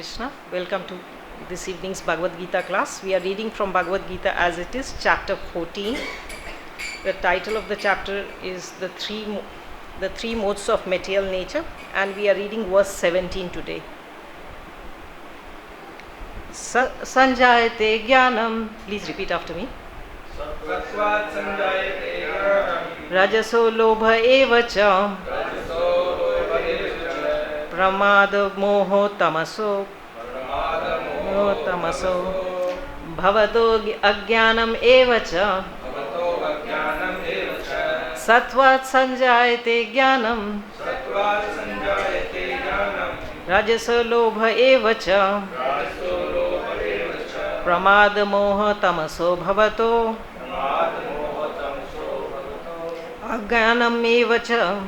Krishna. Welcome to this evening's Bhagavad Gita class. We are reading from Bhagavad Gita as it is, chapter 14. The title of the chapter is the three modes of material nature, and we are reading verse 17 today. Sanjayate jnanam. Please repeat after me. Sattvat sanjayate jnanam. Rajaso lobha eva cha. Pramada moho tamaso. Bhavato ajnanam eva cha. Sattvat sanjayate jnanam. Rajaso lobha eva cha. Pramada moha tamaso bhavato ajnanam eva cha.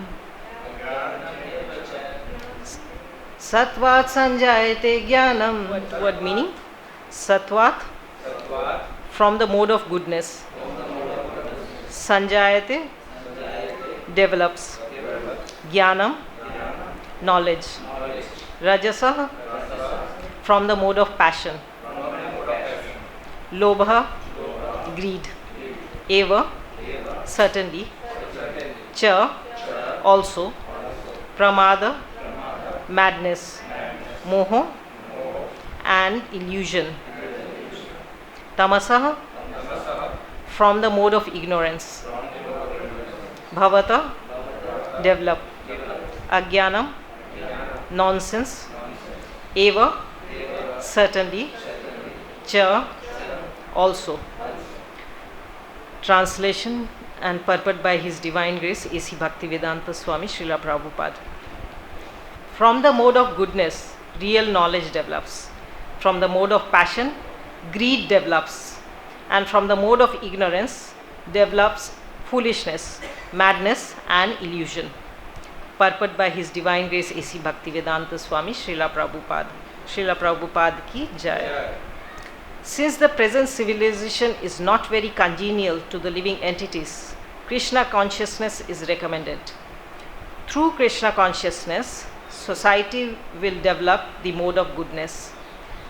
Sattvat sanjayate jnanam. Word meaning? Sattvat, from the mode of goodness. Sanjayate, develops. Jnanam, knowledge. Rajasa, from the mode of passion. Lobha, greed. Eva, certainly. Cha, also. Pramada, madness. Moho, and illusion. Tamasaha, from the mode of ignorance. Bhavata, develop. Ajnanam, nonsense. Eva, certainly. Cha, also. Translation and purport by His Divine Grace A.C. Bhaktivedanta Swami Srila Prabhupada. From the mode of goodness, real knowledge develops. From the mode of passion, greed develops. And from the mode of ignorance, develops foolishness, madness, and illusion. Purport by His Divine Grace A.C. Bhaktivedanta Swami Srila Prabhupada. Srila Prabhupada ki jai. Since the present civilization is not very congenial to the living entities, Krishna consciousness is recommended. Through Krishna consciousness, society will develop the mode of goodness.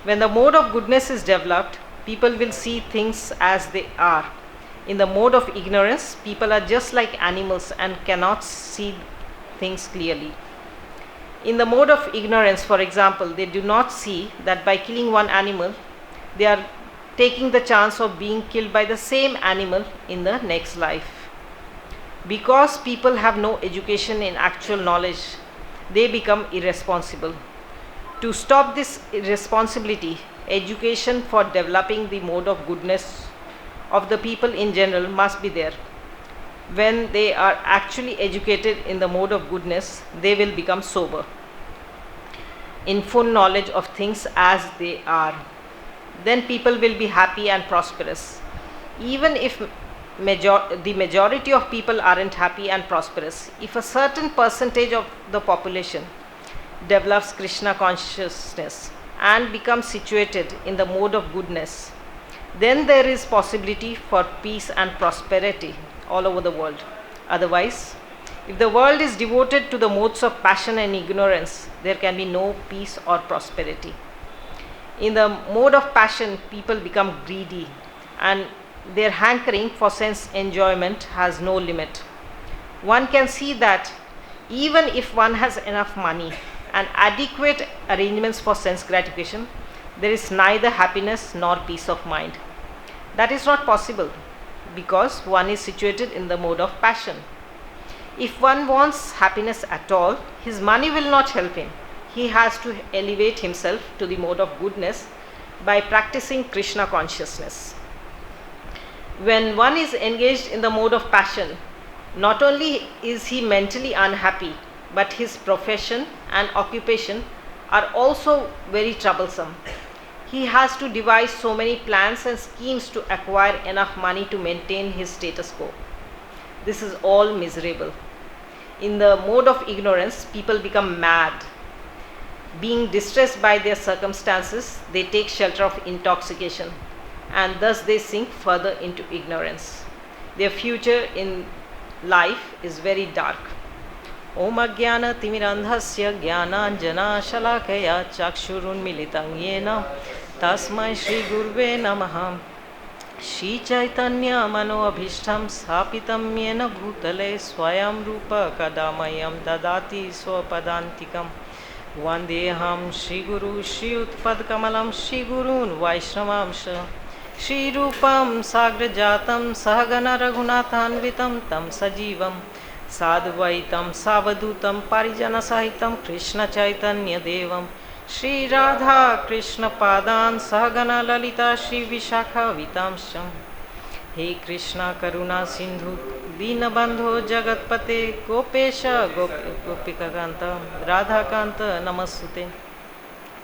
When the mode of goodness is developed, people will see things as they are. In the mode of ignorance, people are just like animals and cannot see things clearly. In the mode of ignorance, for example, they do not see that by killing one animal, they are taking the chance of being killed by the same animal in the next life. Because people have no education in actual knowledge, they become irresponsible. To stop this irresponsibility, education for developing the mode of goodness of the people in general must be there. When they are actually educated in the mode of goodness, they will become sober, in full knowledge of things as they are. Then people will be happy and prosperous. Even if the majority of people aren't happy and prosperous, if a certain percentage of the population develops Krishna consciousness and becomes situated in the mode of goodness, then there is possibility for peace and prosperity all over the world. Otherwise, if the world is devoted to the modes of passion and ignorance, there can be no peace or prosperity. In the mode of passion, people become greedy and their hankering for sense enjoyment has no limit. One can see that even if one has enough money and adequate arrangements for sense gratification, there is neither happiness nor peace of mind. That is not possible because one is situated in the mode of passion. If one wants happiness at all, his money will not help him. He has to elevate himself to the mode of goodness by practicing Krishna consciousness. When one is engaged in the mode of passion, not only is he mentally unhappy, but his profession and occupation are also very troublesome. He has to devise so many plans and schemes to acquire enough money to maintain his status quo. This is all miserable. In the mode of ignorance, people become mad. Being distressed by their circumstances, they take shelter of intoxication, and thus they sink further into ignorance. Their future in life is very dark. Om Ajnana Timirandhasya Jnananjana Chakshurunmilitam Yena Tasmai Shri Gurve Namaha. Shri Chaitanya Mano Abhishtam Sthapitam Yena Bhutale Swayam Rupa Kadamayam Dadati Swapadantikam. Vandeham Shri Guru Shri Utpadkamalam Shri Gurun Vaishramamsha Shri Rupam Sagrajatam Sahagana Raghunathanvitam Tam Sajivam Sadvaitam Savadutam Parijana Sahitam Krishna Chaitanya Devam Shri Radha Krishna Padan Sahagana Lalita Shri Vishakha Vitamsham. He Krishna Karuna Sindhu Dinabandho Jagatpate Gopesha Gopikakanta Radhakanta Namasute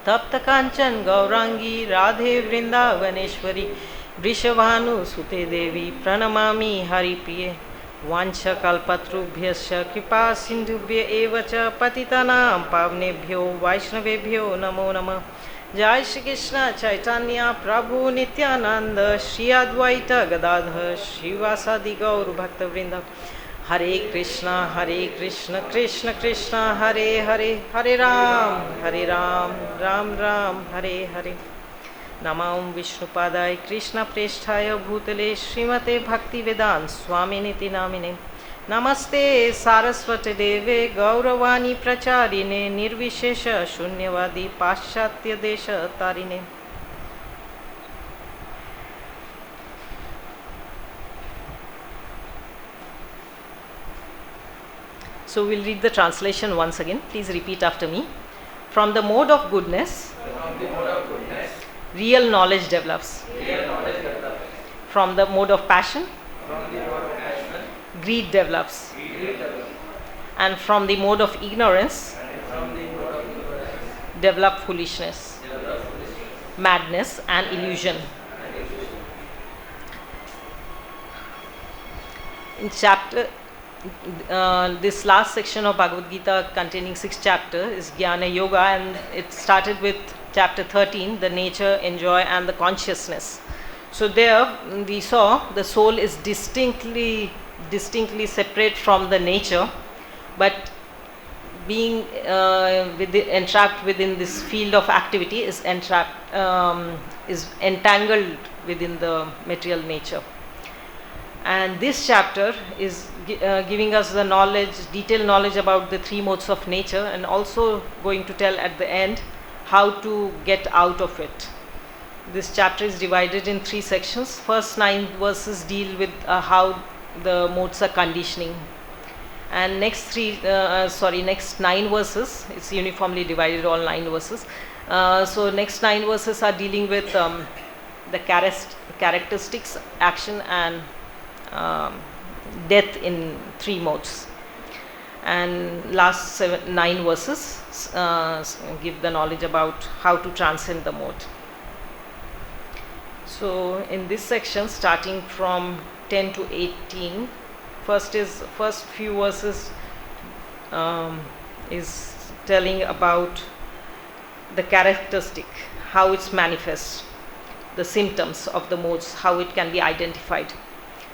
Tapta Kanchan Gaurangi Radhe Vrindavaneshwari Vrishabhanu Sute Devi Pranamami Hari Priye Vancha Kalpatrubhyasya Kripa Sindhubhya Evacha Patitanam Pavnebhyo Vaishnavebhyo Namo Namah. Jai Shri Krishna Chaitanya Prabhu Nityananda Shri Advaita Gadadhar Shri Vasadi Gaur Bhakta Vrinda. Hare Krishna Krishna Krishna Hare Hare Hare Ram Ram Ram Hare Hare. Namam Vishnupadaya Krishna Presthaya Bhutale Srimate Bhakti Vedant Swaminiti Namine. Namaste Saraswati Deve Gauravani Pracharine Nirvishesha Shunyavadi Paschatya Desha Tarine. So we'll read the translation once again. Please repeat after me. From the mode of goodness, real knowledge develops. From the mode of passion, greed develops. And from the mode of ignorance, develop foolishness, madness, and illusion. In this last section of Bhagavad Gita containing 6 chapters is Jnana Yoga, and it started with chapter 13, the nature, enjoy, and the consciousness. So there we saw the soul is distinctly separate from the nature, but being entrapped within this field of activity is entangled within the material nature. And this chapter is giving us the knowledge, detailed knowledge about the 3 modes of nature, and also going to tell at the end how to get out of it. This chapter is divided in 3 sections. First 9 verses deal with how the modes are conditioning, and next 9 verses, it's uniformly divided, all 9 verses. So next 9 verses are dealing with the characteristics, action, and death in 3 modes. And last 9 verses give the knowledge about how to transcend the mode. So in this section, starting from 10 to 18, first few verses is telling about the characteristic, how it's manifest, the symptoms of the modes, how it can be identified.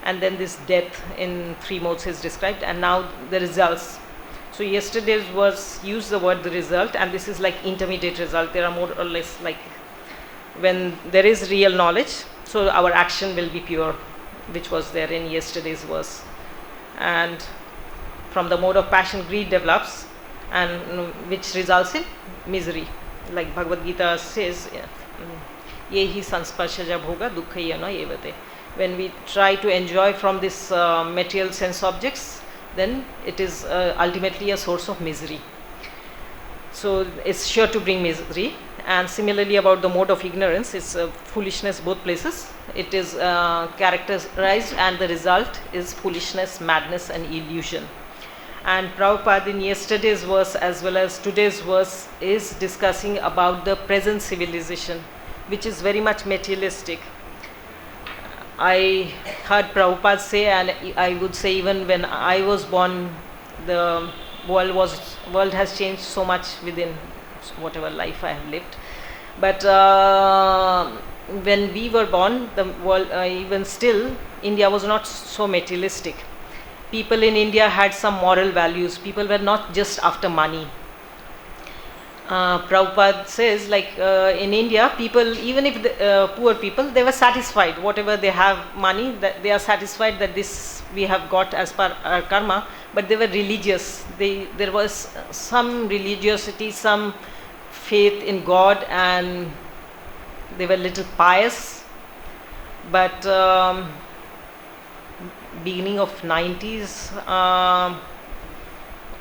And then this death in 3 modes is described, and now the results. So yesterday's verse used the word the result, and this is like intermediate result. There are more or less like when there is real knowledge, so our action will be pure, which was there in yesterday's verse. And from the mode of passion, greed develops, and which results in misery. Like Bhagavad Gita says, yehi sansparshaja bhoga dukkhayana evate. When we try to enjoy from this material sense objects, then it is ultimately a source of misery. So it's sure to bring misery. And similarly about the mode of ignorance, it's foolishness both places. It is characterized, and the result is foolishness, madness, and illusion. And Prabhupada in yesterday's verse as well as today's verse is discussing about the present civilization, which is very much materialistic. I heard Prabhupada say, and I would say even when I was born, the world has changed so much within whatever life I have lived. But when we were born, the world, even still, India was not so materialistic. people in India had some moral values. People were not just after money. Prabhupada says, like in India, people, even if poor people, they were satisfied. Whatever they have money, that they are satisfied that this we have got as per our karma. But they were religious. There was some religiosity, some faith in God, and they were little pious. But beginning of 90s,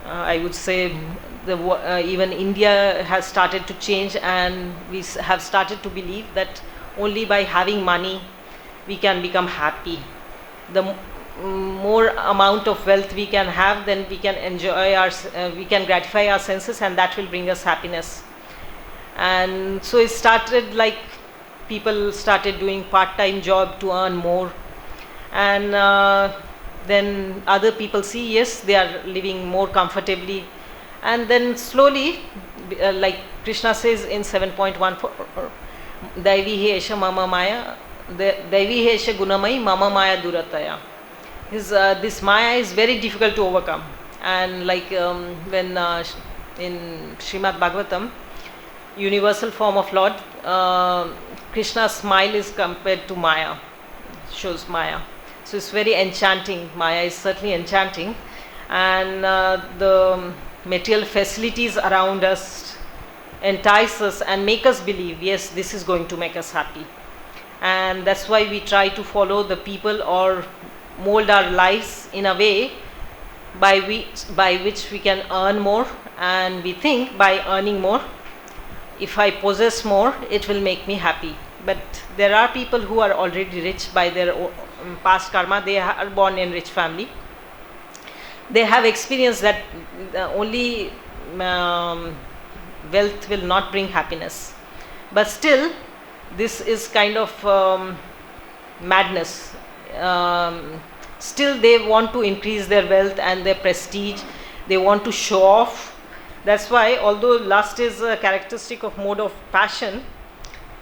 I would say even India has started to change, and we have started to believe that only by having money we can become happy. The more amount of wealth we can have, then we can enjoy we can gratify our senses, and that will bring us happiness. And so it started like people started doing part-time job to earn more, and then other people see, yes, they are living more comfortably, and then slowly, like Krishna says in 7.14, Daivi Esha Mama Maya, Daivi Esha Gunamai Mama Maya Durataya. This Maya is very difficult to overcome, and like when in Srimad Bhagavatam, universal form of Lord, Krishna's smile is compared to Maya, shows Maya. So it's very enchanting. Maya is certainly enchanting, and the material facilities around us entice us and make us believe, yes, this is going to make us happy. And that's why we try to follow the people or mold our lives in a way by which we can earn more, and we think by earning more, if I possess more, it will make me happy. But there are people who are already rich by their past karma. They are born in rich family. They have experienced that only wealth will not bring happiness. But still, this is kind of madness. Still they want to increase their wealth and their prestige. They want to show off. That's why, although lust is a characteristic of mode of passion,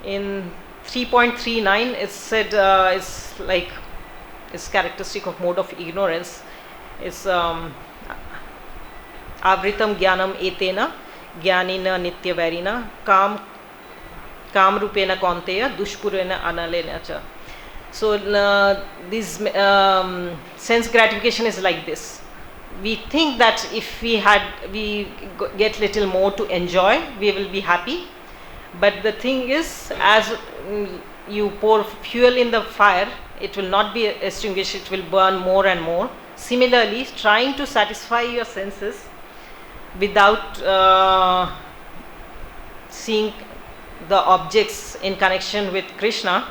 in 3.39 it's said it's like it's characteristic of mode of ignorance. It's avritam jnanam etena jnanina nityavarina kamrupena kaunteya dushpurena analena cha. So this sense gratification is like this. We think that if we get little more to enjoy, we will be happy. But the thing is, as you pour fuel in the fire, it will not be extinguished, it will burn more and more. Similarly, trying to satisfy your senses without seeing the objects in connection with Krishna,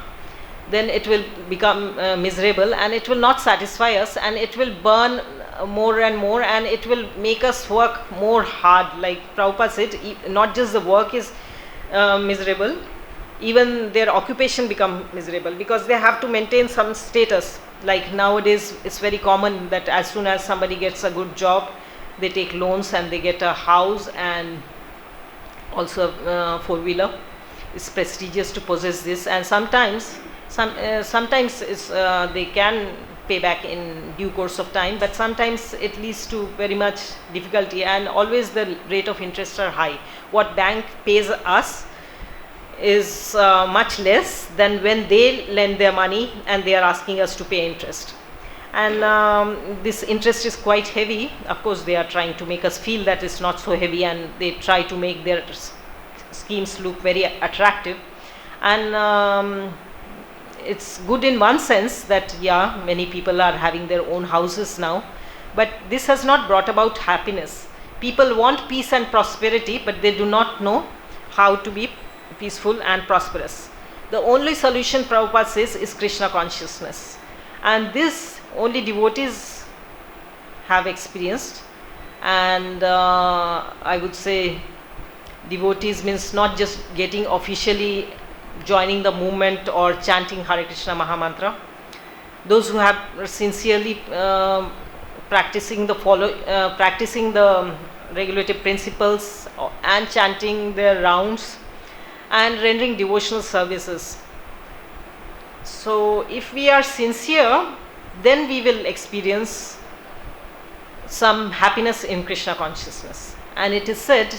then it will become miserable, and it will not satisfy us, and it will burn more and more, and it will make us work more hard. Like Prabhupada said, not just the work is miserable, even their occupation become miserable, because they have to maintain some status. Like nowadays it's very common that as soon as somebody gets a good job, they take loans and they get a house and also a four-wheeler. It's prestigious to possess this, and sometimes it's, they can pay back in due course of time, but sometimes it leads to very much difficulty, and always the rate of interest are high. What bank pays us is much less than when they lend their money and they are asking us to pay interest. And this interest is quite heavy. Of course, they are trying to make us feel that it's not so heavy, and they try to make their schemes look very attractive. And it's good in one sense that, yeah, many people are having their own houses now, but this has not brought about happiness. People want peace and prosperity, but they do not know how to be peaceful and prosperous. The only solution, Prabhupada says, is Krishna consciousness, and this only devotees have experienced. And I would say devotees means not just getting officially joining the movement or chanting Hare Krishna Mahamantra. Those who have sincerely practicing the regulative principles and chanting their rounds and rendering devotional services. So if we are sincere, then we will experience some happiness in Krishna consciousness. And it is said,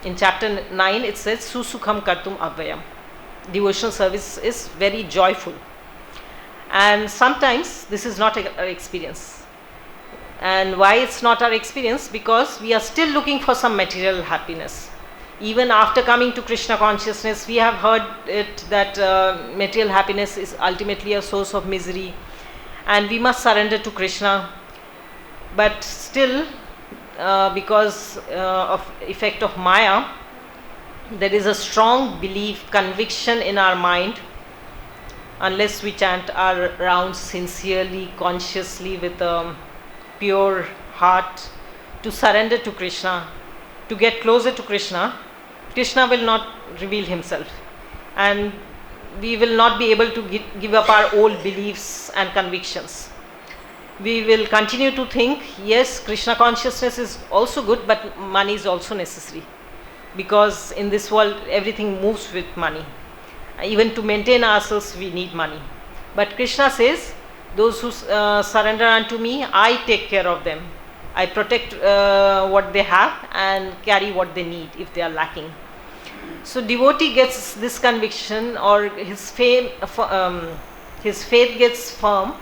in chapter 9, it says, Susukham kartum avayam. Devotional service is very joyful. And sometimes this is not our experience. And why it's not our experience? Because we are still looking for some material happiness. Even after coming to Krishna consciousness, we have heard it that material happiness is ultimately a source of misery, and we must surrender to Krishna. But still, because of effect of Maya, there is a strong belief, conviction in our mind, unless we chant our rounds sincerely, consciously, with a pure heart, to surrender to Krishna, to get closer to Krishna, Krishna will not reveal himself, and we will not be able to give up our old beliefs and convictions. We will continue to think, yes, Krishna consciousness is also good, but money is also necessary, because in this world everything moves with money. Even to maintain ourselves we need money. But Krishna says, those who surrender unto me, I take care of them. I protect what they have and carry what they need if they are lacking. So devotee gets this conviction, or his faith gets firm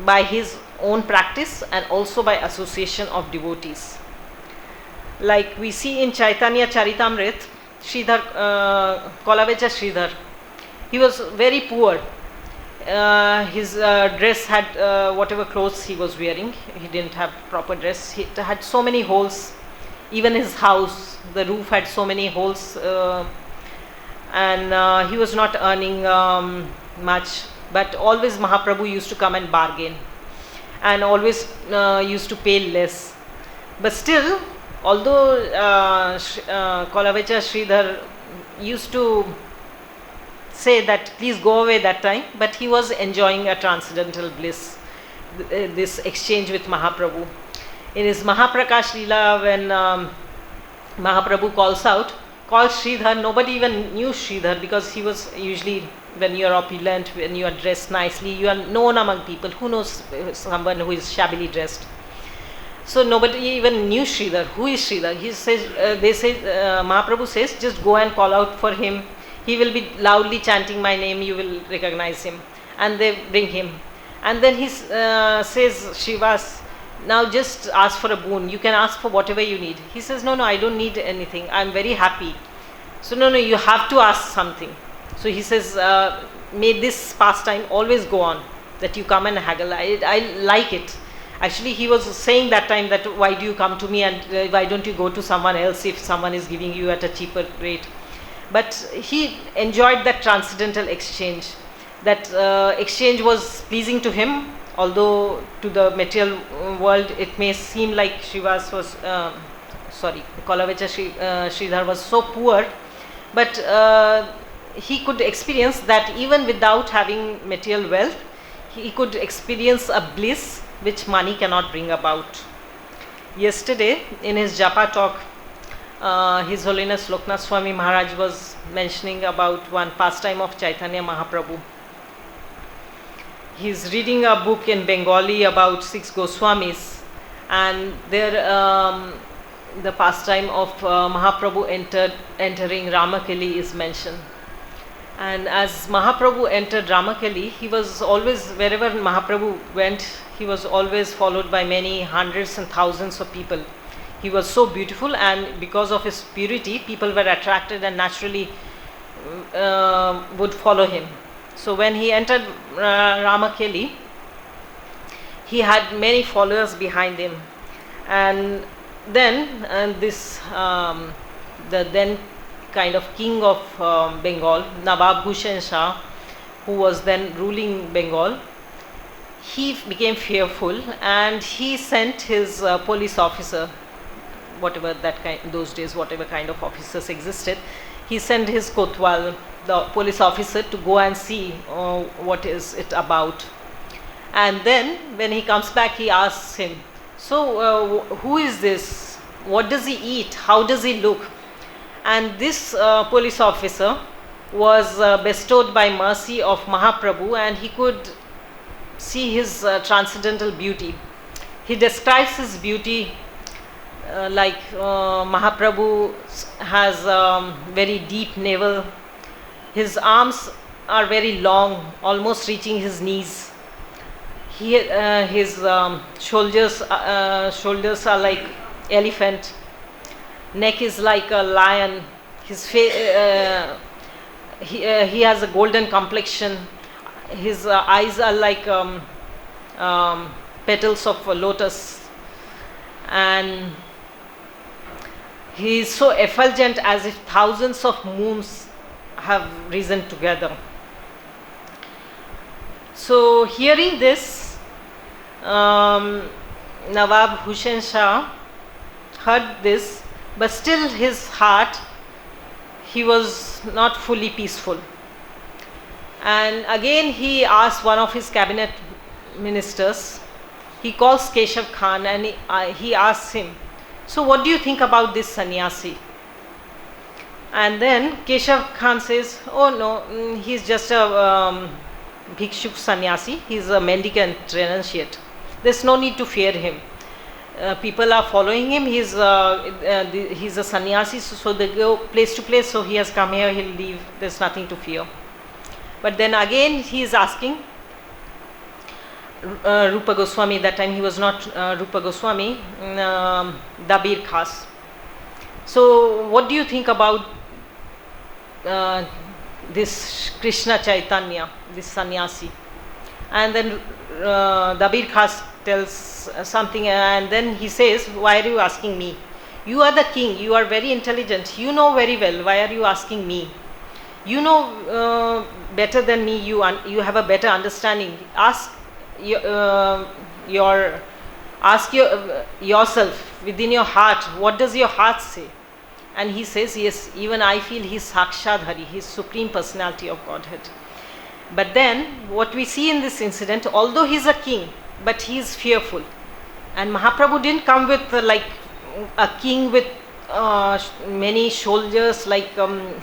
by his own practice and also by association of devotees. Like we see in Chaitanya Charitamrit, Sridhar, Kolavecha Sridhar, he was very poor. His dress had whatever clothes he was wearing, he didn't have proper dress. He had so many holes. Even his house, the roof had so many holes, and he was not earning much. But always Mahaprabhu used to come and bargain, and always used to pay less. But still, although Kolavecha Sridhar used to say that please go away that time, but he was enjoying a transcendental bliss, this exchange with Mahaprabhu. In his Mahaprakash Leela, when Mahaprabhu calls Sridhar, nobody even knew Sridhar, because he was usually, when you are opulent, when you are dressed nicely, you are known among people. Who knows someone who is shabbily dressed? So nobody even knew Sridhar. Who is Sridhar? He says, Mahaprabhu says, just go and call out for him. He will be loudly chanting my name, you will recognize him. And they bring him. And then he says, Srivas, now just ask for a boon. You can ask for whatever you need. He says, no, I don't need anything. I'm very happy. So no, you have to ask something. So he says, may this pastime always go on, that you come and haggle. I like it. Actually, he was saying that time that why do you come to me, and why don't you go to someone else if someone is giving you at a cheaper rate. But he enjoyed that transcendental exchange. That exchange was pleasing to him, although to the material world it may seem like Kolavecha Sridhar was so poor, but he could experience that even without having material wealth, he could experience a bliss which money cannot bring about. Yesterday, in his Japa talk, His Holiness Loknath Swami Maharaj was mentioning about one pastime of Chaitanya Mahaprabhu. He is reading a book in Bengali about 6 Goswamis, and there the pastime of Mahaprabhu entering Ramakeli is mentioned. And as Mahaprabhu entered Ramakeli, he was always, wherever Mahaprabhu went, he was always followed by many hundreds and thousands of people. He was so beautiful, and because of his purity, people were attracted and naturally would follow him. So when he entered Ramakeli, he had many followers behind him. And then the then kind of king of Bengal, Nawab Hussain Shah, who was then ruling Bengal, he became fearful, and he sent his police officer, whatever those days, whatever kind of officers existed, he sent his Kotwal, the police officer, to go and see what is it about. And then when he comes back, he asks him, so who is this? What does he eat? How does he look? And this police officer was bestowed by mercy of Mahaprabhu, and he could see his transcendental beauty. He describes his beauty like Mahaprabhu has very deep navel. His arms are very long, almost reaching his knees. His shoulders are like elephant. Neck is like a lion. His face, he has a golden complexion. His eyes are like petals of a lotus, and he is so effulgent as if thousands of moons have risen together. So hearing this, Nawab Hussain Shah heard this, but still his heart, he was not fully peaceful. And again he asked one of his cabinet ministers, he calls Keshav Khan, and he asks him, so what do you think about this sannyasi? And then Keshav Khan says, oh no, he's just a bhikshuk sannyasi, he's a mendicant renunciate. There's no need to fear him. People are following him, he's a sannyasi, so they go place to place, so he has come here, he'll leave, there's nothing to fear. But then again he is asking Rupa Goswami, that time he was not Rupa Goswami, Dabir Khas. So what do you think about this Krishna Chaitanya, this sannyasi? And then Dabir Khas tells something, and then he says, why are you asking me? You are the king, you are very intelligent, you know very well, why are you asking me? You know better than me, you have a better understanding. Ask yourself within your heart, what does your heart say? And he says, yes, even I feel he is Sakshat Hari, he is Supreme Personality of Godhead. But then what we see in this incident, although he is a king, but he is fearful. And Mahaprabhu didn't come with like a king with many soldiers, like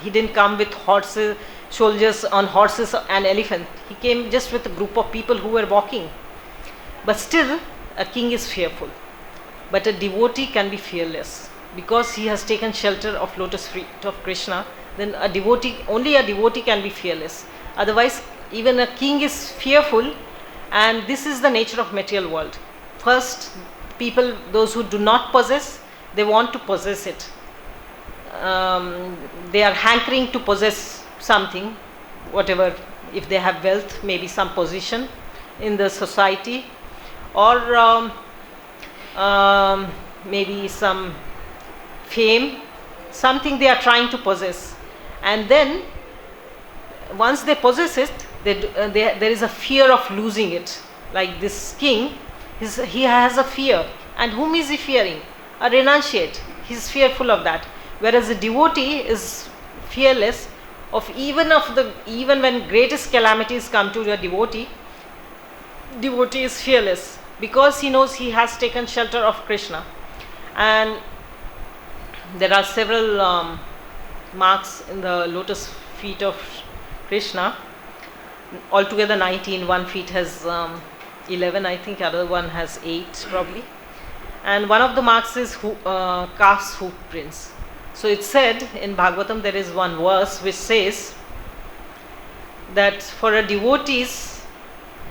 he didn't come with horses, soldiers on horses and elephant. He came just with a group of people who were walking. But still, a king is fearful. But a devotee can be fearless, because he has taken shelter of lotus feet of Krishna. Then a devotee, only a devotee can be fearless. Otherwise, even a king is fearful, and this is the nature of material world. First, people, those who do not possess, they want to possess it. They are hankering to possess something, whatever, if they have wealth, maybe some position in the society, or maybe some fame, something they are trying to possess. And then once they possess it, there is a fear of losing it. Like this king, he has a fear. And whom is he fearing? A renunciate. He is fearful of that. Whereas a devotee is fearless of even when greatest calamities come to a devotee is fearless, because he knows he has taken shelter of Krishna. And there are several marks in the lotus feet of Krishna. Altogether 19. One feet has 11, I think. Other one has 8 probably. And one of the marks is calf's hoof prints. So it's said in Bhagavatam, there is one verse which says that for a devotees,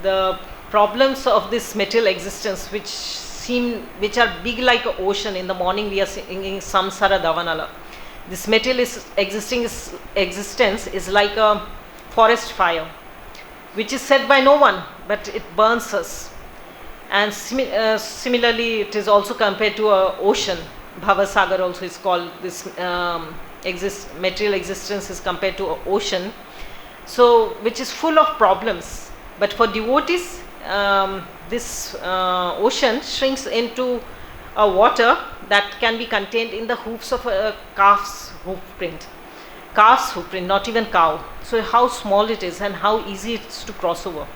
the problems of this material existence, which are big like an ocean. In the morning we are singing Samsara Davanala. This material existence is like a forest fire, which is set by no one, but it burns us. And similarly, it is also compared to an ocean. Bhavasagar also is called this. Material existence is compared to an ocean, so which is full of problems. But for devotees, this ocean shrinks into a water that can be contained in the hoofs of a calf's hoof print. Calf's hoof print, not even cow. So how small it is and how easy it is to cross over.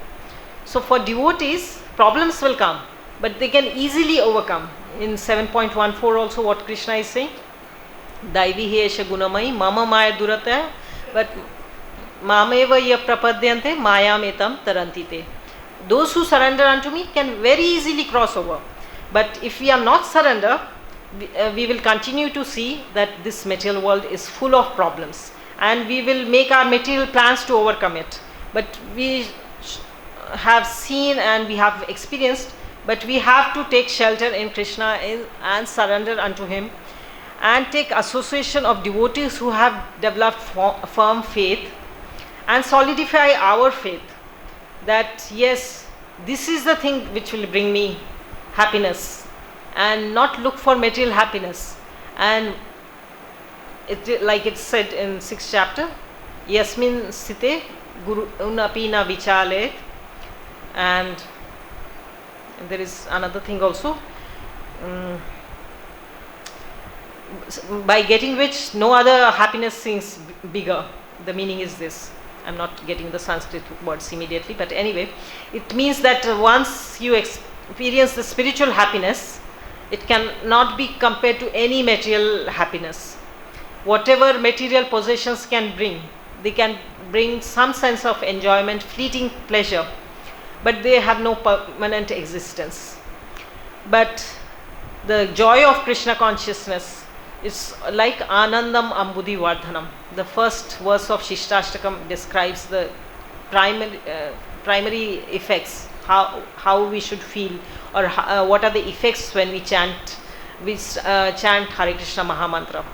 So for devotees, problems will come, but they can easily overcome. In 7.14 also what Krishna is saying, Daivi Hesha Gunamai Mama Maya Durata, but Mameva Ya Prapadyante Maya Metam Tarantite. those who surrender unto me can very easily cross over. But if we are not surrender, we will continue to see that this material world is full of problems, and we will make our material plans to overcome it. But we have seen and we have experienced, but we have to take shelter in Krishna and surrender unto him, and take association of devotees who have developed firm faith, and solidify our faith that yes, this is the thing which will bring me happiness, and not look for material happiness. And it, like it's said in 6th chapter, yasmin sthite guru unapi na vichalet. And there is another thing also, by getting which no other happiness seems bigger. The meaning is this. I'm not getting the Sanskrit words immediately, but anyway, it means that once you experience the spiritual happiness, it cannot be compared to any material happiness. Whatever material possessions can bring, they can bring some sense of enjoyment, fleeting pleasure, but they have no permanent existence. But the joy of Krishna consciousness is like Anandam Ambudhi Vardhanam. The first verse of Shishtastakam describes the primary effects, how we should feel, or what are the effects when we chant Hare Krishna Mahamantra.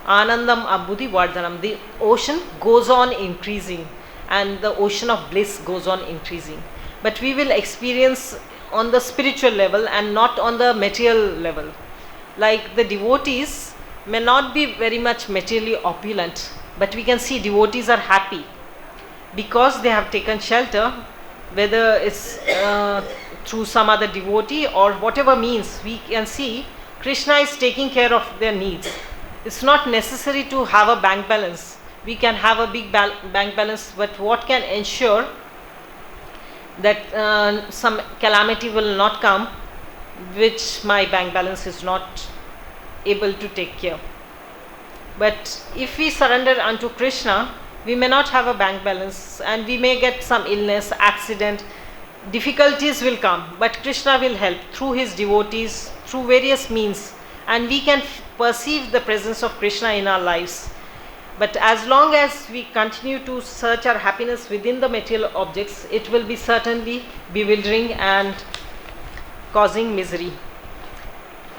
Anandam Ambudhi Vardhanam. The ocean goes on increasing, and the ocean of bliss goes on increasing. But we will experience on the spiritual level and not on the material level. Like the devotees may not be very much materially opulent, but we can see devotees are happy because they have taken shelter, whether it's through some other devotee or whatever means. We can see Krishna is taking care of their needs. It's not necessary to have a bank balance. We can have a big bank balance, but what can ensure that some calamity will not come which my bank balance is not able to take care. But if we surrender unto Krishna, we may not have a bank balance, and we may get some illness, accident, difficulties will come, but Krishna will help through his devotees, through various means, and we can perceive the presence of Krishna in our lives. But as long as we continue to search our happiness within the material objects, it will be certainly bewildering and causing misery.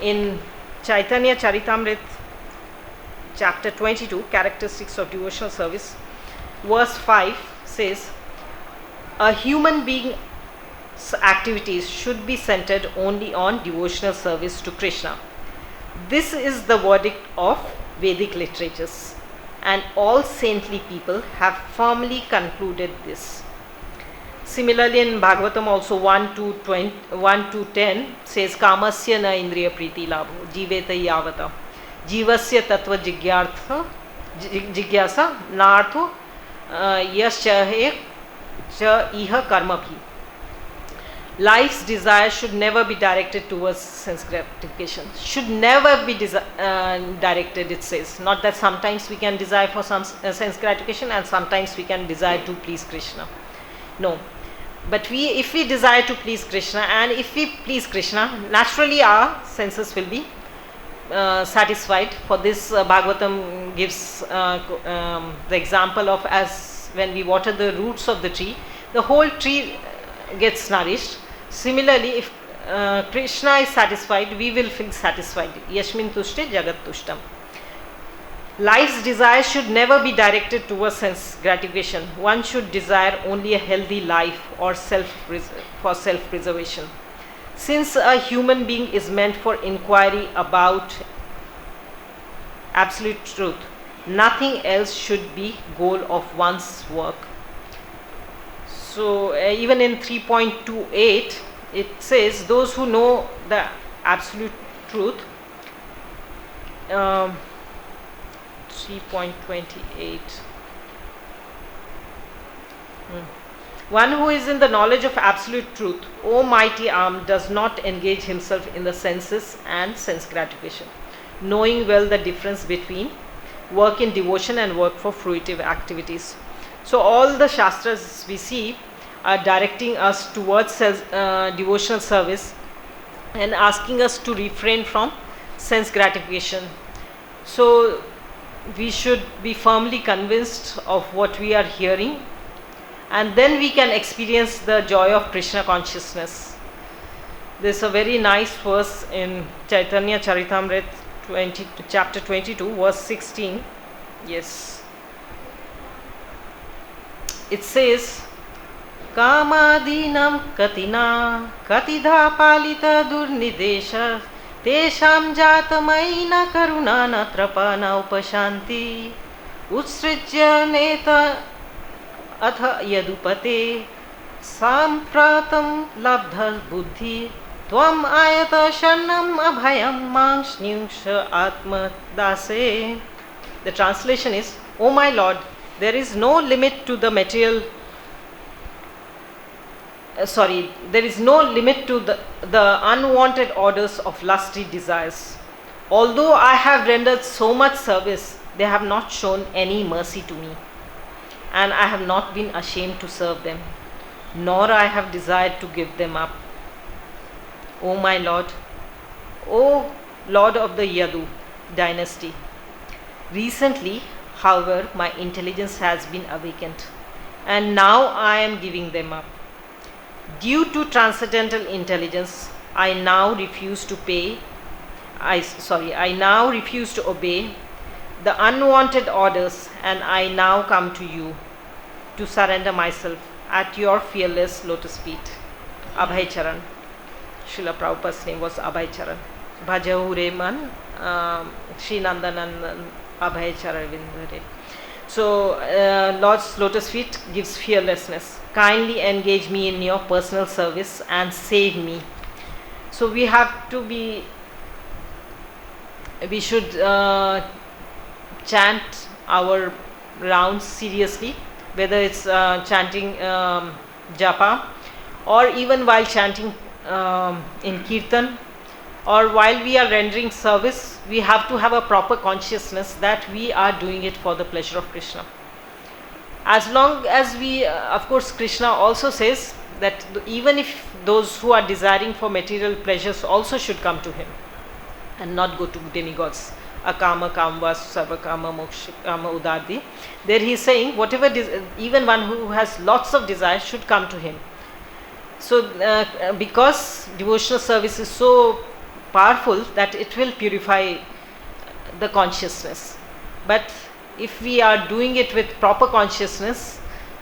In Chaitanya Charitamrita, chapter 22, Characteristics of Devotional Service, verse 5 says, a human being's activities should be centered only on devotional service to Krishna. This is the verdict of Vedic literatures, and all saintly people have firmly concluded this. Similarly, in Bhagavatam also 1-10 says, Kamasya na indriya priti labho jiveta yavata jivasya tattva jigyasa nartho yaschahe cha iha karma bhi. Life's desire should never be directed towards sense gratification. Should never be directed, it says. Not that sometimes we can desire for some sense gratification and sometimes we can desire to please Krishna. No. But if we desire to please Krishna, and if we please Krishna, naturally our senses will be satisfied. For this, Bhagavatam gives the example of as when we water the roots of the tree, the whole tree gets nourished. Similarly, if Krishna is satisfied, we will feel satisfied. Yashmin tushte jagat tushtam. Life's desire should never be directed towards sense gratification. One should desire only a healthy life or for self-preservation. Since a human being is meant for inquiry about absolute truth, nothing else should be goal of one's work. So even in 3.28 it says, those who know the absolute truth, 3.28, one who is in the knowledge of absolute truth, O mighty arm, does not engage himself in the senses and sense gratification, knowing well the difference between work in devotion and work for fruitive activities. So all the Shastras we see are directing us towards devotional service and asking us to refrain from sense gratification. So we should be firmly convinced of what we are hearing, and then we can experience the joy of Krishna consciousness. There's a very nice verse in Chaitanya Charitamrita chapter 22, verse 16. Yes. It says, Kamadinam katina katidha palita durnidesha tesham jatamaina karuna natrapana upashanti utsrijya neta atha yadupate sampratam labdha buddhi tvam ayata sharnam abhayam mangsnyusha atma dase. The translation is, O my Lord, there is no limit to the material there is no limit to the unwanted orders of lusty desires. Although I have rendered so much service, they have not shown any mercy to me, and I have not been ashamed to serve them, nor I have desired to give them up. O my Lord, O Lord of the Yadu dynasty, recently, however, my intelligence has been awakened, and now I am giving them up. Due to transcendental intelligence, I now refuse to obey the unwanted orders, and I now come to you to surrender myself at your fearless lotus feet. Abhay Charan. Srila Prabhupada's name was Abhay Charan. Bhajahure man Sri Nandanandan Abhay Charavindare. So, Lord's lotus feet gives fearlessness. Kindly engage me in your personal service and save me. So, we should chant our rounds seriously, whether it's chanting japa, or even while chanting in kirtan, or while we are rendering service, we have to have a proper consciousness that we are doing it for the pleasure of Krishna. As long as we, of course, Krishna also says that even if those who are desiring for material pleasures also should come to him and not go to demigods. Akama kamva sarva kama moksha kama udardi. There he is saying whatever even one who has lots of desires should come to him. So because devotional service is so powerful that it will purify the consciousness, but if we are doing it with proper consciousness,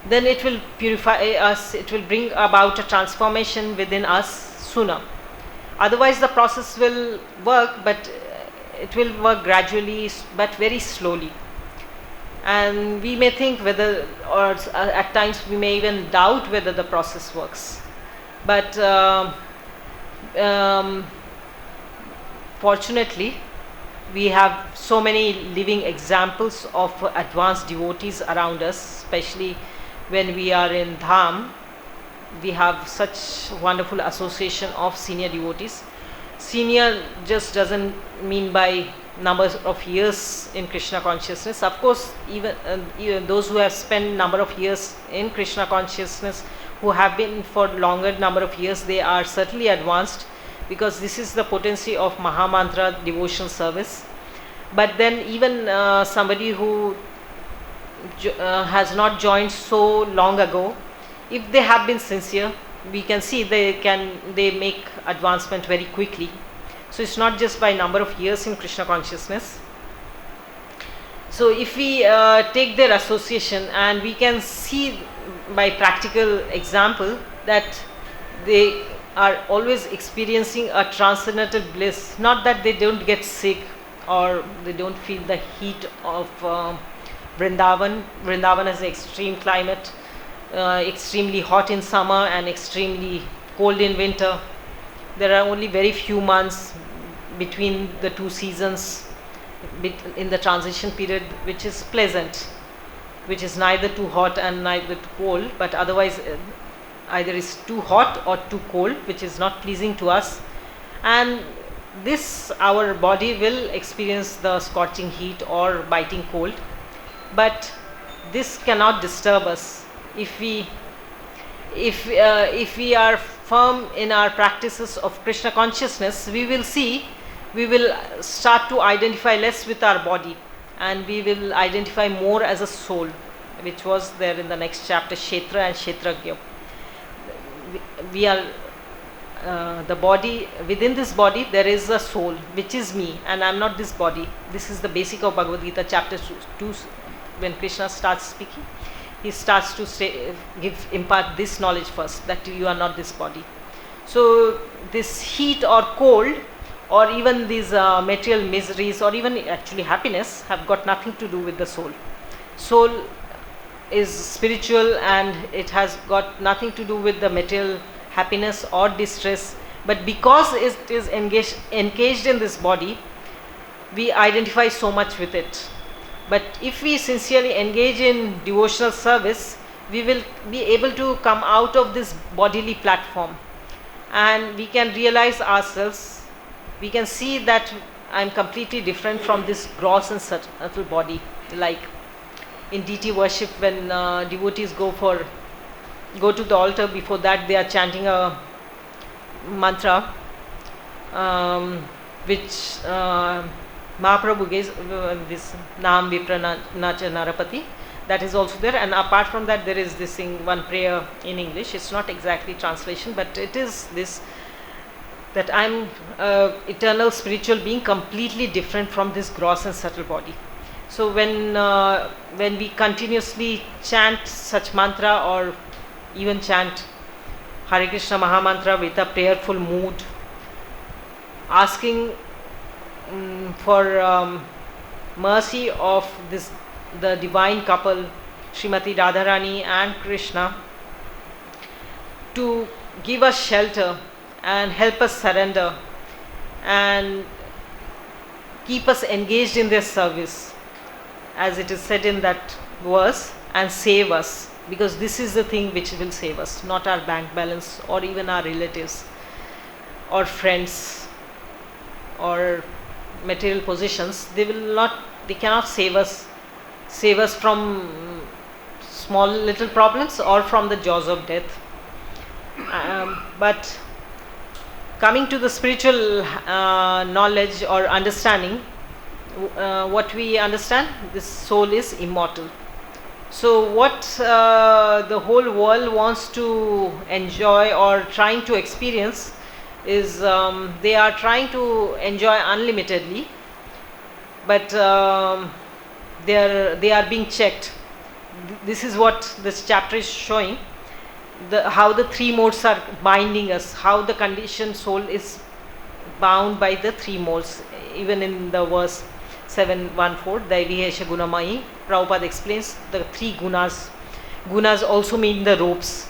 then it will purify us, it will bring about a transformation within us sooner. Otherwise the process will work, but it will work gradually but very slowly, and we may think whether, or at times we may even doubt whether the process works, but fortunately we have so many living examples of advanced devotees around us, especially when we are in Dham. We have such wonderful association of senior devotees. Senior just doesn't mean by numbers of years in Krishna consciousness. Of course, even those who have spent number of years in Krishna consciousness, who have been for longer number of years, they are certainly advanced, because this is the potency of Mahamantra devotional service. But then even somebody who has not joined so long ago, if they have been sincere, we can see they make advancement very quickly. So it's not just by number of years in Krishna consciousness. So if we take their association, and we can see by practical example that they are always experiencing a transcendental bliss. Not that they don't get sick or they don't feel the heat of Vrindavan. Vrindavan has an extreme climate, extremely hot in summer and extremely cold in winter. There are only very few months between the two seasons in the transition period, which is pleasant, which is neither too hot and neither too cold, but otherwise either is too hot or too cold, which is not pleasing to us. And this, our body will experience the scorching heat or biting cold, but this cannot disturb us if we if we are firm in our practices of Krishna consciousness, we will start to identify less with our body, and we will identify more as a soul, which was there in the next chapter, Kshetra and Kshetragya. We are the body. Within this body there is a soul, which is me, and I am not this body. This is the basic of Bhagavad Gita, chapter 2. When Krishna starts speaking, he starts to impart this knowledge first, that you are not this body. So this heat or cold, or even these material miseries, or even actually happiness, have got nothing to do with the soul. Soul is spiritual, and it has got nothing to do with the material happiness or distress. But because it is engaged in this body, we identify so much with it. But if we sincerely engage in devotional service, we will be able to come out of this bodily platform, and we can realize ourselves. We can see that I am completely different from this gross and subtle body. Like in deity worship, when devotees go to the altar, before that they are chanting a mantra, which Mahaprabhu gives, this Naam Vipra Nacha Narapati, that is also there. And apart from that, there is this one prayer in English. It's not exactly translation, but it is this, that I am eternal spiritual being, completely different from this gross and subtle body. So when we continuously chant such mantra, or even chant Hare Krishna Mahamantra with a prayerful mood, asking for mercy of the divine couple, Srimati Radharani and Krishna, to give us shelter and help us surrender and keep us engaged in their service, as it is said in that verse, and save us, because this is the thing which will save us, not our bank balance or even our relatives or friends or material possessions. They cannot save us from small little problems or from the jaws of death. But coming to the spiritual knowledge or understanding, what we understand, this soul is immortal. So what the whole world wants to enjoy or trying to experience is, they are trying to enjoy unlimitedly, but they are being checked. This is what this chapter is showing, how the three modes are binding us, how the conditioned soul is bound by the three modes. Even in the verse 714, Daivihesha Gunamayi, Prabhupada explains the three gunas. Gunas also mean the ropes.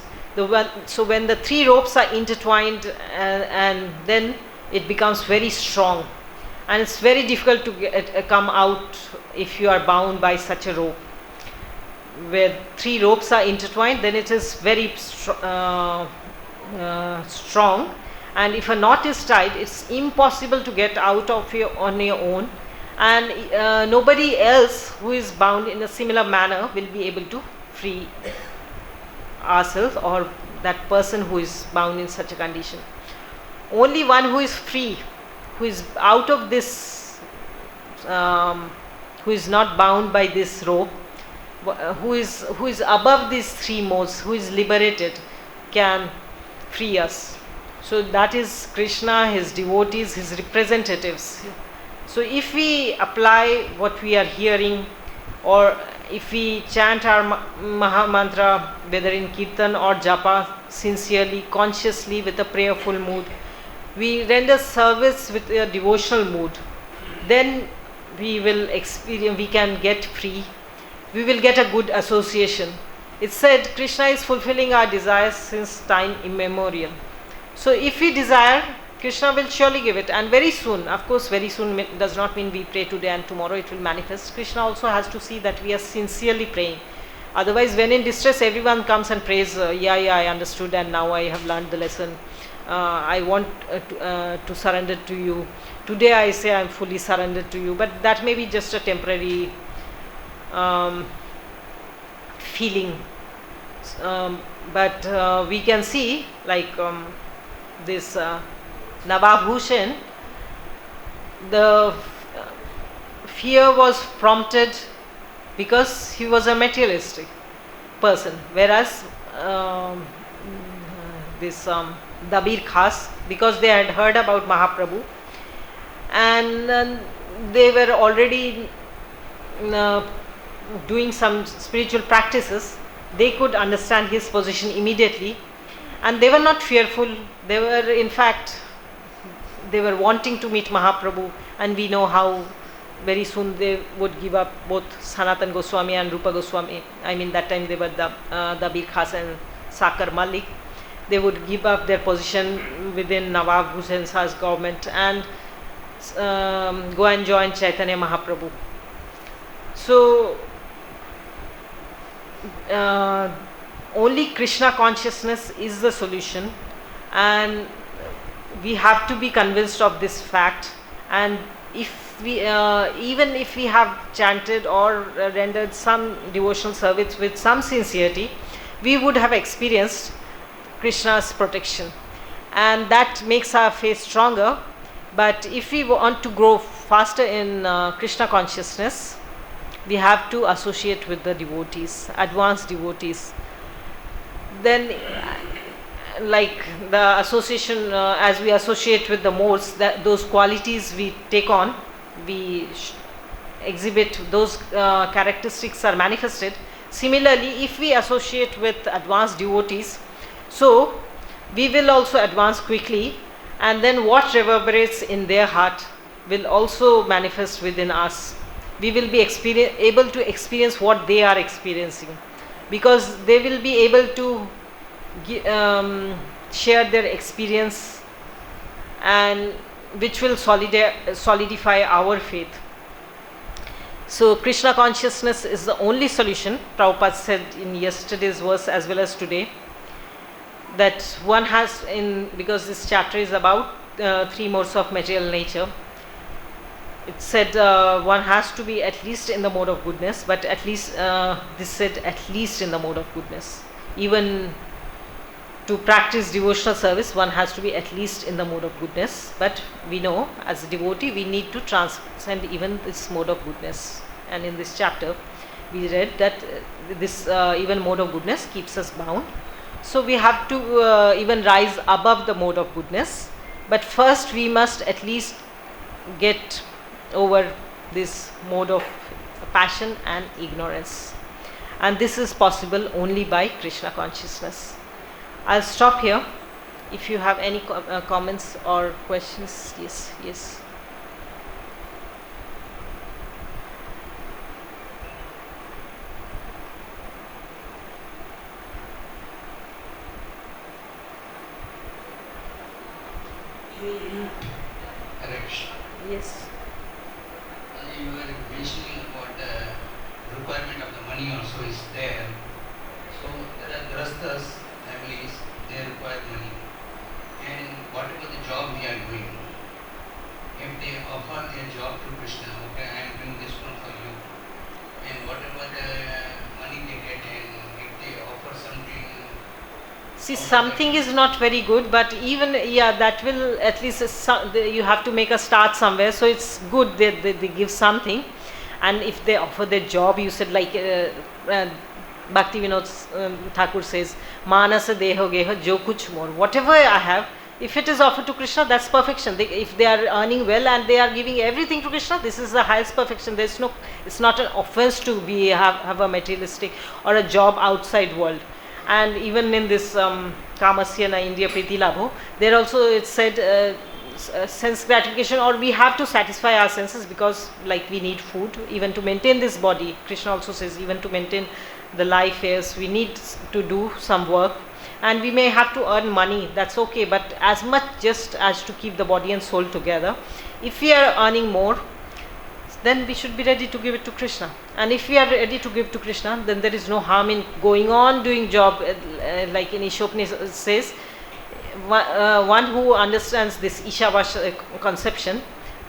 So when the three ropes are intertwined, and then it becomes very strong, and it's very difficult to come out if you are bound by such a rope. Where three ropes are intertwined, then it is very strong, and if a knot is tied, it's impossible to get out of on your own, and nobody else who is bound in a similar manner will be able to free ourselves or that person who is bound in such a condition. Only one who is free, who is out of this, who is not bound by this rope, who is above these three modes, who is liberated, can free us. So that is Krishna, his devotees, his representatives. So if we apply what we are hearing, or if we chant our Maha Mantra, whether in Kirtan or Japa, sincerely, consciously, with a prayerful mood, we render service with a devotional mood, then we will experience, we can get free, we will get a good association. It said Krishna is fulfilling our desires since time immemorial. So if we desire, Krishna will surely give it, and very soon. Of course, very soon does not mean we pray today and tomorrow it will manifest. Krishna also has to see that we are sincerely praying. Otherwise, when in distress, everyone comes and prays, I understood and now I have learned the lesson. I want to surrender to you. Today I say I am fully surrendered to you, but that may be just a temporary feeling. But we can see like this Nawab Hussain, the fear was prompted because he was a materialistic person, whereas this Dabir Khas, because they had heard about Mahaprabhu and they were already doing some spiritual practices, they could understand his position immediately and they were not fearful. They were, in fact, they were wanting to meet Mahaprabhu, and we know how very soon they would give up both Sanatan Goswami and Rupa Goswami. I mean, that time they were Dabir Khas and Sakar Malik. They would give up their position within Nawab Hussain Shah's government and go and join Chaitanya Mahaprabhu. So only Krishna consciousness is the solution, and we have to be convinced of this fact. And if we even if we have chanted or rendered some devotional service with some sincerity, we would have experienced Krishna's protection, and that makes our faith stronger. But if we want to grow faster in Krishna consciousness, we have to associate with the devotees, advanced devotees. Then like the association, as we associate with the modes, that those qualities we take on, we exhibit, those characteristics are manifested. Similarly, if we associate with advanced devotees, so we will also advance quickly, and then what reverberates in their heart will also manifest within us. We will be able to experience what they are experiencing, because they will be able to share their experience, and which will solidify our faith. So Krishna consciousness is the only solution. Prabhupada said in yesterday's verse as well as today, that one has, because this chapter is about three modes of material nature, it said one has to be at least in the mode of goodness, but at least this said at least in the mode of goodness. Even to practice devotional service, one has to be at least in the mode of goodness. But we know as a devotee we need to transcend even this mode of goodness. And in this chapter we read that this even mode of goodness keeps us bound. So we have to even rise above the mode of goodness. But first we must at least get over this mode of passion and ignorance. And this is possible only by Krishna consciousness. I'll stop here. If you have any comments or questions, yes. Yes. You were mentioning about the requirement of the money also is there. So there are grastas, families, they require money. And whatever the job we are doing, if they offer their job to Krishna, okay, I am doing this one for you. And whatever the money they get, and if they offer something. See, something is not very good, but even, that will at least, you have to make a start somewhere. So it's good that they give something. And if they offer their job, you said like Bhakti Vinod Thakur says, Manasa Deho Geha Jo Kuch More. Whatever I have, if it is offered to Krishna, that's perfection. If they are earning well and they are giving everything to Krishna, this is the highest perfection. It's not an offense to have a materialistic or a job outside world. And even in this Kamasya India Priti Labho, there also it said sense gratification, or we have to satisfy our senses, because like we need food even to maintain this body. Krishna also says even to maintain the life airs, we need to do some work, and we may have to earn money, that's okay, but as much just as to keep the body and soul together. If we are earning more, then we should be ready to give it to Krishna. And if we are ready to give to Krishna, then there is no harm in going on doing job, like in Ishopni says, one who understands this Ishavasya conception,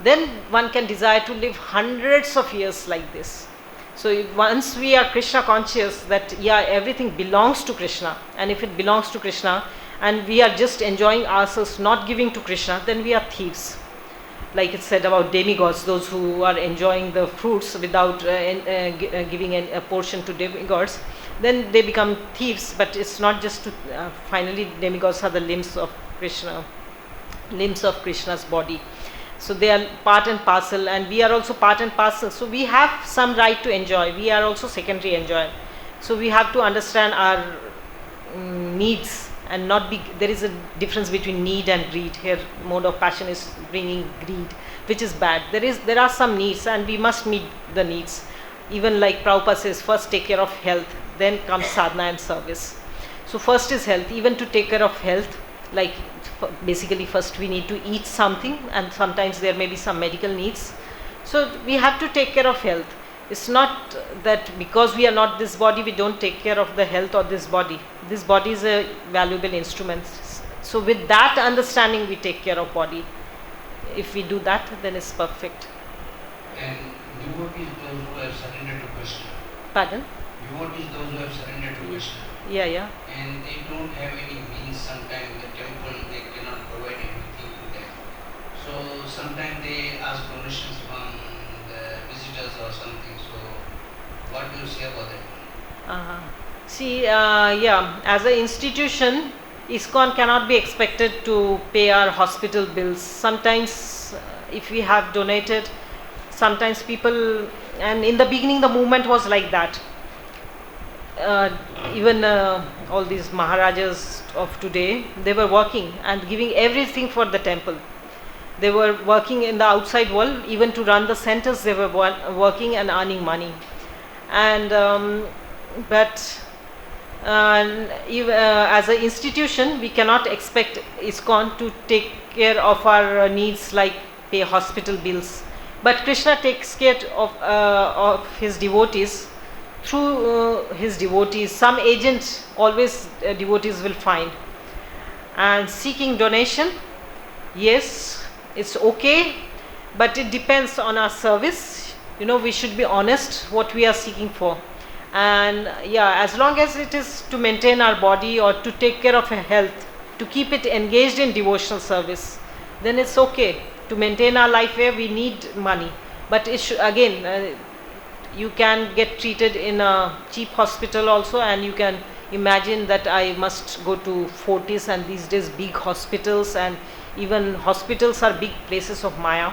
then one can desire to live hundreds of years like this. So once we are Krishna conscious, that yeah, everything belongs to Krishna, and if it belongs to Krishna and we are just enjoying ourselves, not giving to Krishna, then we are thieves. Like it said about demigods, those who are enjoying the fruits without giving a portion to demigods, then they become thieves. But it's not just to, finally demigods are the limbs of Krishna, limbs of Krishna's body. So they are part and parcel, and we are also part and parcel. So we have some right to enjoy. We are also secondary enjoyer. So we have to understand our needs and not be. There is a difference between need and greed. Here, mode of passion is bringing greed, which is bad. There are some needs, and we must meet the needs. Even like Prabhupada says, first take care of health, then comes sadhana and service. So first is health. Even to take care of health, like basically first we need to eat something, and sometimes there may be some medical needs. So we have to take care of health. It's not that because we are not this body, we don't take care of the health of this body. This body is a valuable instrument. So with that understanding, we take care of body. If we do that, then it's perfect. And devotees, those who have surrendered to Krishna. Pardon? Devotees, those who have surrendered to Krishna. Yeah. And they don't have any means. Sometimes in the temple they cannot provide anything to them. So sometimes they ask donations from the visitors or something. So what do you say about that? See, yeah, as an institution, ISKCON cannot be expected to pay our hospital bills. Sometimes if we have donated, sometimes people, and in the beginning the movement was like that. Even all these Maharajas of today, they were working and giving everything for the temple. They were working in the outside world, even to run the centers they were working and earning money. And but as an institution, we cannot expect ISKCON to take care of our needs like pay hospital bills. But Krishna takes care of his devotees through his devotees. Some agent always devotees will find. And seeking donation, yes, it's okay, but it depends on our service. We should be honest what we are seeking for. And yeah, as long as it is to maintain our body or to take care of our health, to keep it engaged in devotional service, then it's okay. To maintain our life where we need money. But it should, again, you can get treated in a cheap hospital also, and you can imagine that I must go to Fortis, and these days big hospitals, and even hospitals are big places of Maya.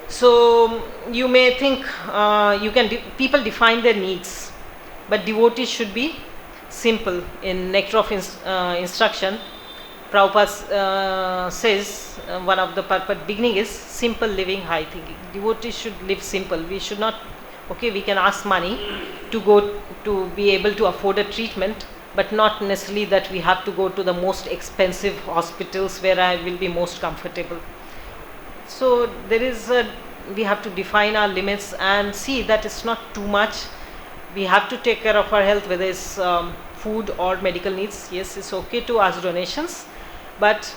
So you may think people define their needs, but devotees should be simple. In Nectar of Instruction, Prabhupada says one of the purpose beginning is simple living, high thinking. Devotees should live simple. We should not, we can ask money to go to be able to afford a treatment, but not necessarily that we have to go to the most expensive hospitals where I will be most comfortable. So we have to define our limits and see that it's not too much. We have to take care of our health, whether it's food or medical needs. Yes, it's okay to ask donations, but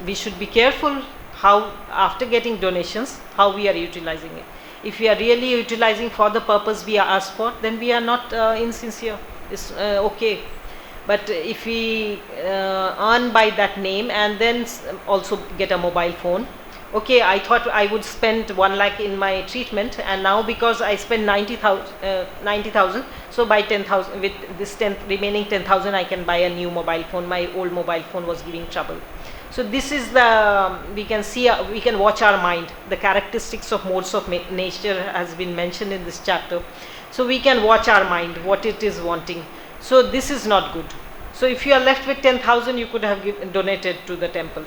we should be careful how, after getting donations, how we are utilizing it. If we are really utilizing for the purpose we are asked for, then we are not insincere. It's okay. But if we earn by that name and then also get a mobile phone, I thought I would spend 1 lakh in my treatment, and now because I spend 90,000, so by 10,000, with this remaining 10,000, I can buy a new mobile phone. My old mobile phone was giving trouble. So this is we can watch our mind. The characteristics of modes of nature has been mentioned in this chapter. So we can watch our mind, what it is wanting. So this is not good. So if you are left with 10,000, you could have donated to the temple.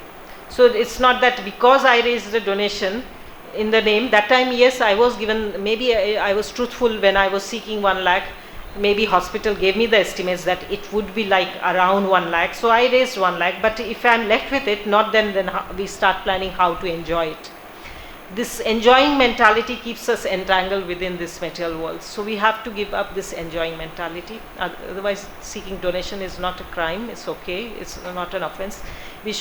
So it's not that because I raised a donation in the name, that time yes, I was given, maybe I was truthful when I was seeking 1 lakh, maybe hospital gave me the estimates that it would be like around 1 lakh, so I raised 1 lakh, but if I am left with it, not then we start planning how to enjoy it. This enjoying mentality keeps us entangled within this material world, so we have to give up this enjoying mentality. Otherwise seeking donation is not a crime, it's okay, it's not an offense. We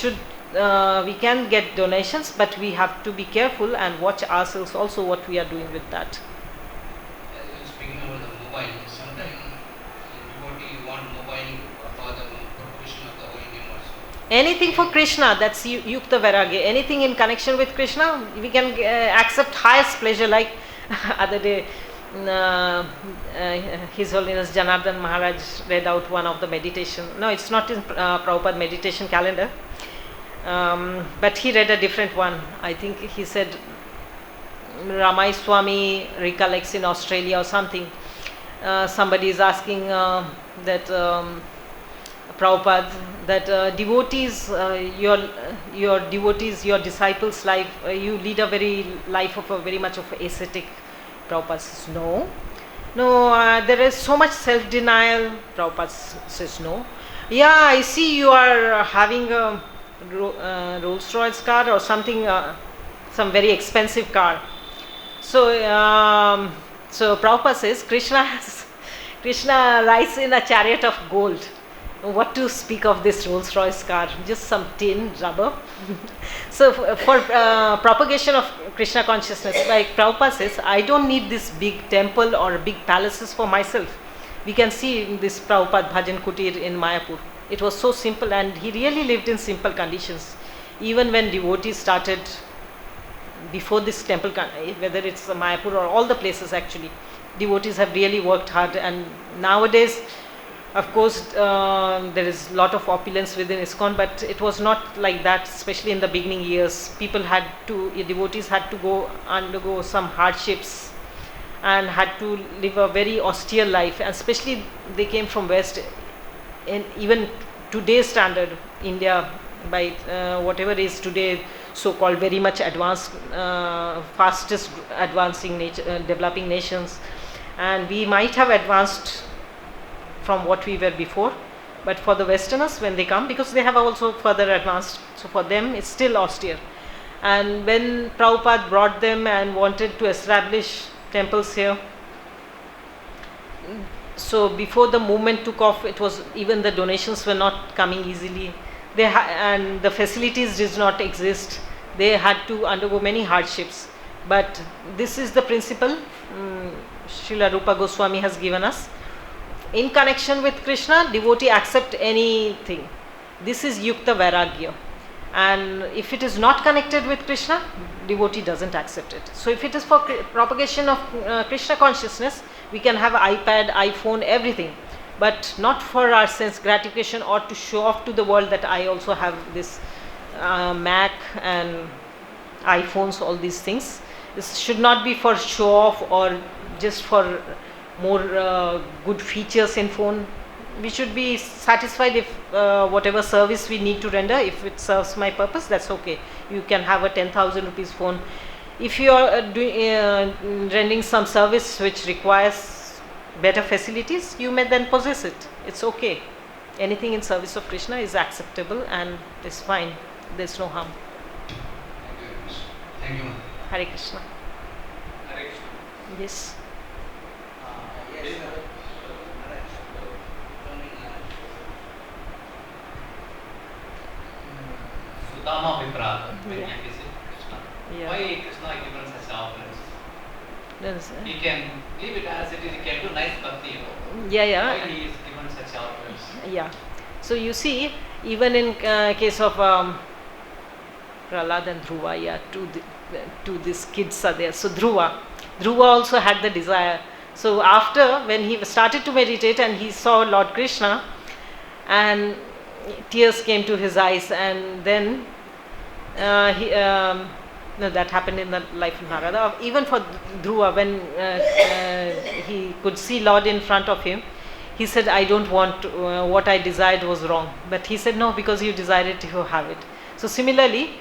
can get donations, but we have to be careful and watch ourselves also what we are doing with that. Anything for Krishna, that's Yukta Vairagya. Anything in connection with Krishna, we can accept highest pleasure. Like other day, His Holiness Janardhan Maharaj read out one of the meditation. No, it's not in Prabhupada meditation calendar. But he read a different one. I think he said Ramai Swami recollects in Australia or something. Somebody is asking that Prabhupada, that devotees, your devotees, your disciples' life, you lead a very life of a very much of ascetic. Prabhupada says no, there is so much self-denial. Prabhupada says no. Yeah, I see you are having a Rolls Royce car or something, some very expensive car. So Prabhupada says Krishna rides in a chariot of gold. What to speak of this Rolls Royce car? Just some tin, rubber. So for propagation of Krishna consciousness, like Prabhupada says, I don't need this big temple or big palaces for myself. We can see in this Prabhupada Bhajan Kutir in Mayapur. It was so simple, and he really lived in simple conditions. Even when devotees started, before this temple, whether it's Mayapur or all the places actually, devotees have really worked hard. And nowadays, of course, there is a lot of opulence within ISKCON, but it was not like that, especially in the beginning years. Devotees had to undergo some hardships and had to live a very austere life, and especially they came from West. And even today's standard, India, by whatever is today so-called very much advanced, fastest advancing developing nations, and we might have advanced from what we were before, but for the Westerners, when they come, because they have also further advanced, so for them it's still austere. And when Prabhupada brought them and wanted to establish temples here, so before the movement took off, it was even the donations were not coming easily. And the facilities did not exist. They had to undergo many hardships. But this is the principle Srila Rupa Goswami has given us. In connection with Krishna, devotee accept anything. This is Yukta Vairagya. And if it is not connected with Krishna, devotee doesn't accept it. So if it is for propagation of Krishna consciousness, we can have iPad, iPhone, everything, but not for our sense gratification or to show off to the world that I also have this Mac and iPhones, all these things. This should not be for show off or just for more good features in phone. We should be satisfied if whatever service we need to render, if it serves my purpose, that's okay. You can have a 10,000 rupees phone. If you are rendering some service which requires better facilities, you may then possess it. It's okay. Anything in service of Krishna is acceptable and is fine. There's no harm. Thank you. Hare Krishna. Hare Krishna. Yes. Sudama Viprata. Yeah. Krishna. Yeah. Why Krishna given such offerings? There's, He can leave it as it is. He can do nice bhakti. yeah. Why he is given such offerings? Yeah. So you see, even in case of Prahlad and Dhruva, yeah, two these kids are there. So Dhruva also had the desire. So after, when he started to meditate and he saw Lord Krishna, and tears came to his eyes, and then that happened in the life of Narada. Even for Dhruva, when he could see Lord in front of him, he said, I don't want, what I desired was wrong. But he said, no, because you desired it, you have it. So similarly,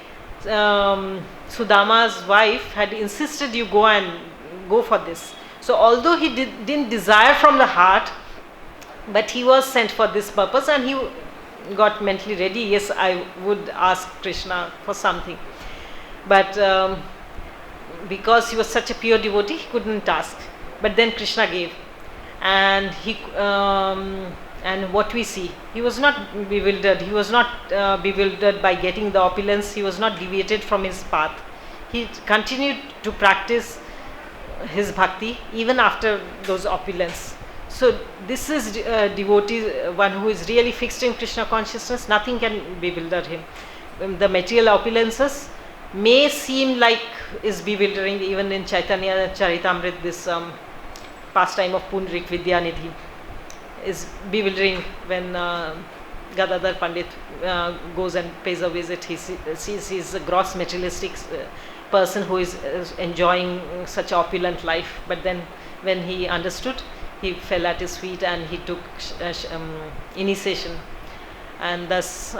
Sudama's wife had insisted you go for this. So although he didn't desire from the heart, but he was sent for this purpose, and he got mentally ready. Yes, I would ask Krishna for something. But because he was such a pure devotee, he couldn't ask. But then Krishna gave. And and what we see, he was not bewildered. He was not bewildered by getting the opulence. He was not deviated from his path. He continued to practice his bhakti even after those opulence. So this is devotee, one who is really fixed in Krishna consciousness. Nothing can bewilder him. The material opulences may seem like is bewildering. Even in Chaitanya Charitamrita, this pastime of Pundrik Vidyanidhi is bewildering. When Gadadhar Pandit goes and pays a visit, he sees he's a gross materialistic person who is enjoying such opulent life. But then when he understood, he fell at his feet and he took initiation, and thus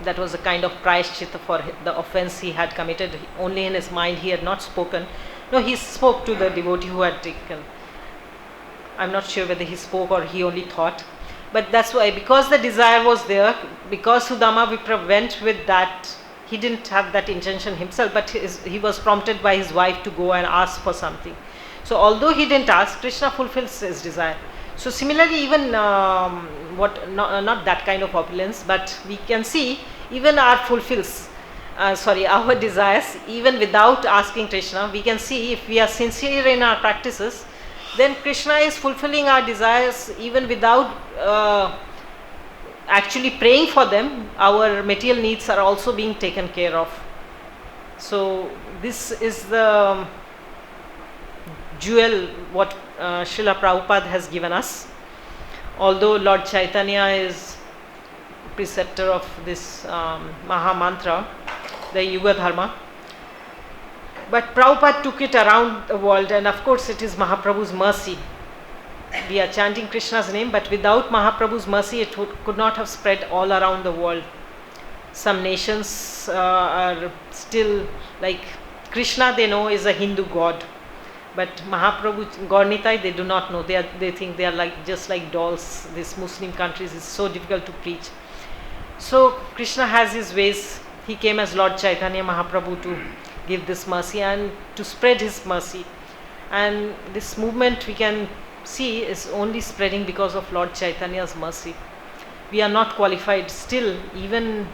that was a kind of prayashchitta for the offense he had committed. Only in his mind he had not spoken. No, he spoke to the devotee who had taken. I'm not sure whether he spoke or he only thought. But that's why, because the desire was there, because Sudama Vipra went with that, he didn't have that intention himself, but he was prompted by his wife to go and ask for something. So although he didn't ask, Krishna fulfills his desire. So similarly, even not that kind of opulence, but we can see even our desires, even without asking Krishna. We can see if we are sincere in our practices, then Krishna is fulfilling our desires even without actually praying for them. Our material needs are also being taken care of. So this is the jewel what Srila Prabhupada has given us. Although Lord Chaitanya is preceptor of this Maha Mantra, the Yuga Dharma, but Prabhupada took it around the world, and of course it is Mahaprabhu's mercy. We are chanting Krishna's name, but without Mahaprabhu's mercy it could not have spread all around the world. Some nations are still like Krishna, they know is a Hindu god, but Mahaprabhu, Gaurnitai, they do not know. They think they are like just like dolls. These Muslim countries is so difficult to preach. So Krishna has his ways. He came as Lord Chaitanya Mahaprabhu to give this mercy and to spread his mercy. And this movement we can see is only spreading because of Lord Chaitanya's mercy. We are not qualified still, even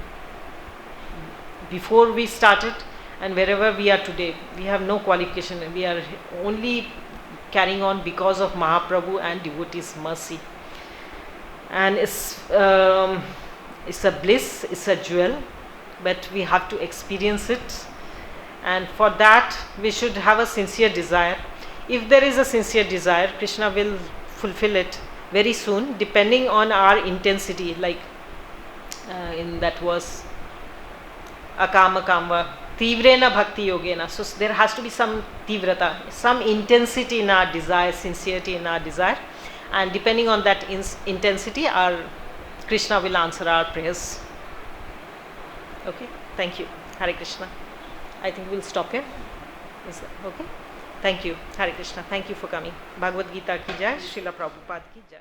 before we started and wherever we are today. We have no qualification. We are only carrying on because of Mahaprabhu and devotees' mercy. And it's a bliss, it's a jewel, but we have to experience it. And for that we should have a sincere desire. If there is a sincere desire, Krishna will fulfill it very soon, depending on our intensity. Like in that verse, akama kamva tivrena bhakti yogena. So there has to be some tivrata, some intensity in our desire, sincerity in our desire, and depending on that intensity, our Krishna will answer our prayers. Okay, thank you. Hare Krishna. I think we'll stop here. Is that okay? Thank you. Hare Krishna. Thank you for coming. Bhagavad Gita ki jai. Srila Prabhupada ki jai.